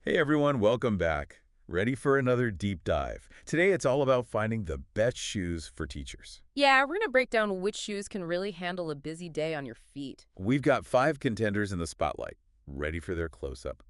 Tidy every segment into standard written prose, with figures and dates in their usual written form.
Hey everyone, welcome back. Ready for another deep dive. Today it's all about finding the best shoes for teachers. Yeah, we're going to break down which shoes can really handle a busy day on your feet. We've got 5 contenders in the spotlight, ready for their close-up.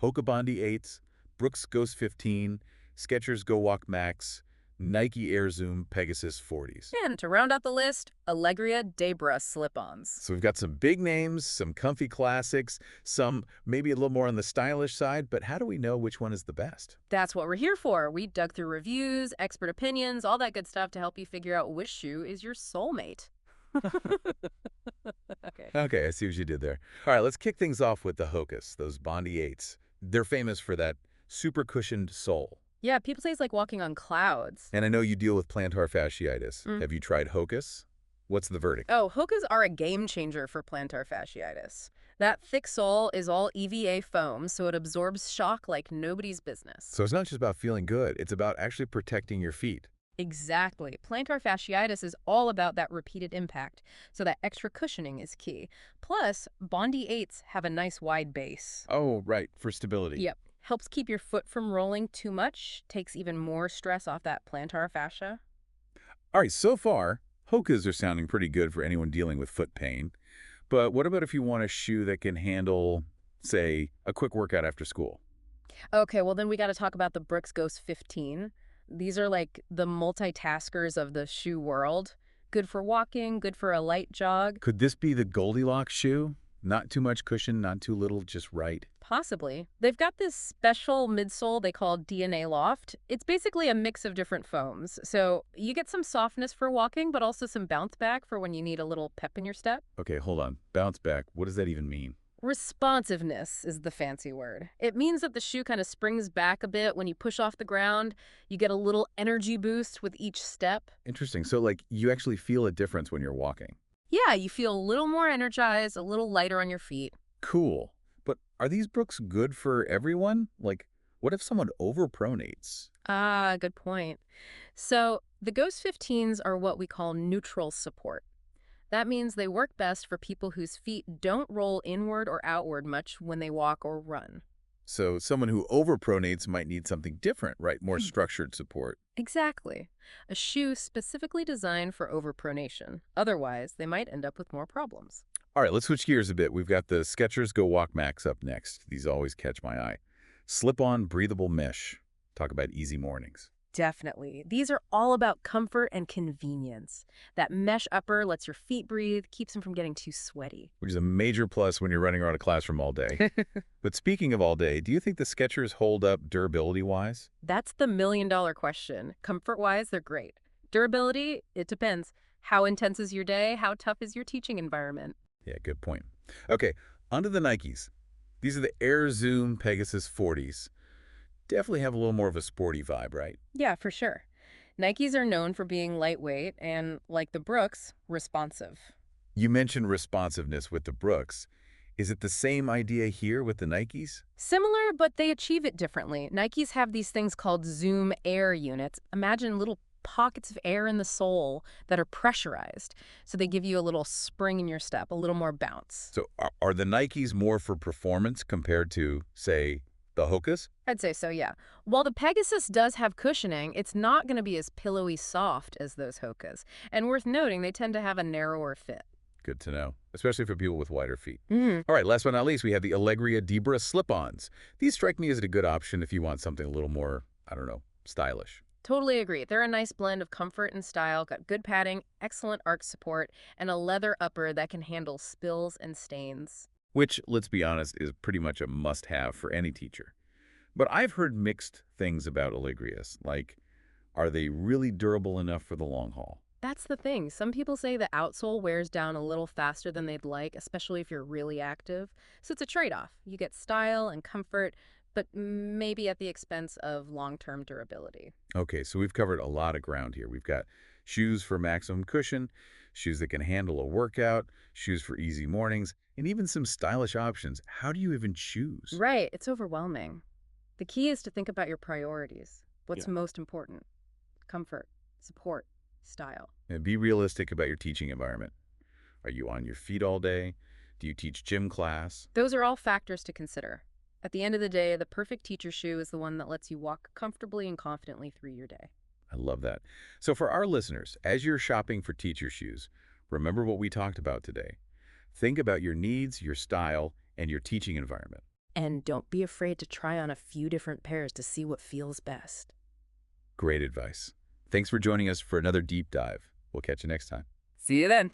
Hoka Bondi 8s, Brooks Ghost 15, Skechers Go Walk Max, Nike Air Zoom Pegasus 40s. And to round out the list, Allegria Debra slip-ons. So we've got some big names, some comfy classics, some maybe a little more on the stylish side, but how do we know which one is the best? That's what we're here for. We dug through reviews, expert opinions, all that good stuff to help you figure out which shoe is your soulmate. Okay. Okay, I see what you did there. All right, let's kick things off with the Hokas, those Bondi 8s. They're famous for that super cushioned sole. Yeah, people say it's like walking on clouds. And I know you deal with plantar fasciitis. Mm. Have you tried Hokas? What's the verdict? Oh, Hokas are a game changer for plantar fasciitis. That thick sole is all EVA foam, so it absorbs shock like nobody's business. So it's not just about feeling good, it's about actually protecting your feet. Exactly. Plantar fasciitis is all about that repeated impact, so that extra cushioning is key. Plus, Bondi 8s have a nice wide base. Oh, right, for stability. Yep. Helps keep your foot from rolling too much, takes even more stress off that plantar fascia. All right, so far, Hokas are sounding pretty good for anyone dealing with foot pain. But what about if you want a shoe that can handle, say, a quick workout after school? Okay, well then we got to talk about the Brooks Ghost 15. These are like the multitaskers of the shoe world. Good for walking, good for a light jog. Could this be the Goldilocks shoe? Not too much cushion, not too little, just right. Possibly. They've got this special midsole they call DNA Loft. It's basically a mix of different foams. So you get some softness for walking, but also some bounce back for when you need a little pep in your step. Okay, hold on. Bounce back. What does that even mean? Responsiveness is the fancy word. It means that the shoe kind of springs back a bit when you push off the ground. You get a little energy boost with each step. Interesting. So, like, you actually feel a difference when you're walking. Yeah, you feel a little more energized, a little lighter on your feet. Cool. But are these Brooks good for everyone? Like, what if someone overpronates? Ah, good point. So the Ghost 15s are what we call neutral support. That means they work best for people whose feet don't roll inward or outward much when they walk or run. So, someone who overpronates might need something different, right? More structured support. Exactly. A shoe specifically designed for overpronation. Otherwise, they might end up with more problems. All right, let's switch gears a bit. We've got the Skechers Go Walk Max up next. These always catch my eye. Slip-on breathable mesh. Talk about easy mornings. Definitely. These are all about comfort and convenience. That mesh upper lets your feet breathe, keeps them from getting too sweaty. Which is a major plus when you're running around a classroom all day. But speaking of all day, do you think the Skechers hold up durability-wise? That's the million-dollar question. Comfort-wise, they're great. Durability, it depends. How intense is your day? How tough is your teaching environment? Yeah, good point. Okay, onto the Nikes. These are the Air Zoom Pegasus 40s. Definitely have a little more of a sporty vibe, right? Yeah, for sure. Nikes are known for being lightweight and, like the Brooks, responsive. You mentioned responsiveness with the Brooks. Is it the same idea here with the Nikes? Similar, but they achieve it differently. Nikes have these things called Zoom Air units. Imagine little pockets of air in the sole that are pressurized. So they give you a little spring in your step, a little more bounce. So are the Nikes more for performance compared to, say, the Hokas? I'd say so, yeah. While the Pegasus does have cushioning, it's not going to be as pillowy soft as those Hokas. And worth noting, they tend to have a narrower fit. Good to know, especially for people with wider feet. Mm. All right, last but not least, we have the Allegria Debra slip-ons. These strike me as a good option if you want something a little more, I don't know, stylish. Totally agree. They're a nice blend of comfort and style, got good padding, excellent arch support, and a leather upper that can handle spills and stains. Which, let's be honest, is pretty much a must-have for any teacher. But I've heard mixed things about Allegrias, like, are they really durable enough for the long haul? That's the thing. Some people say the outsole wears down a little faster than they'd like, especially if you're really active. So it's a trade-off. You get style and comfort, but maybe at the expense of long-term durability. Okay, so we've covered a lot of ground here. We've got shoes for maximum cushion, shoes that can handle a workout, shoes for easy mornings, and even some stylish options. How do you even choose? Right. It's overwhelming. The key is to think about your priorities. What's Yeah. most important? Comfort, support, style. And be realistic about your teaching environment. Are you on your feet all day? Do you teach gym class? Those are all factors to consider. At the end of the day, the perfect teacher shoe is the one that lets you walk comfortably and confidently through your day. I love that. So for our listeners, as you're shopping for teacher shoes, remember what we talked about today. Think about your needs, your style, and your teaching environment. And don't be afraid to try on a few different pairs to see what feels best. Great advice. Thanks for joining us for another deep dive. We'll catch you next time. See you then.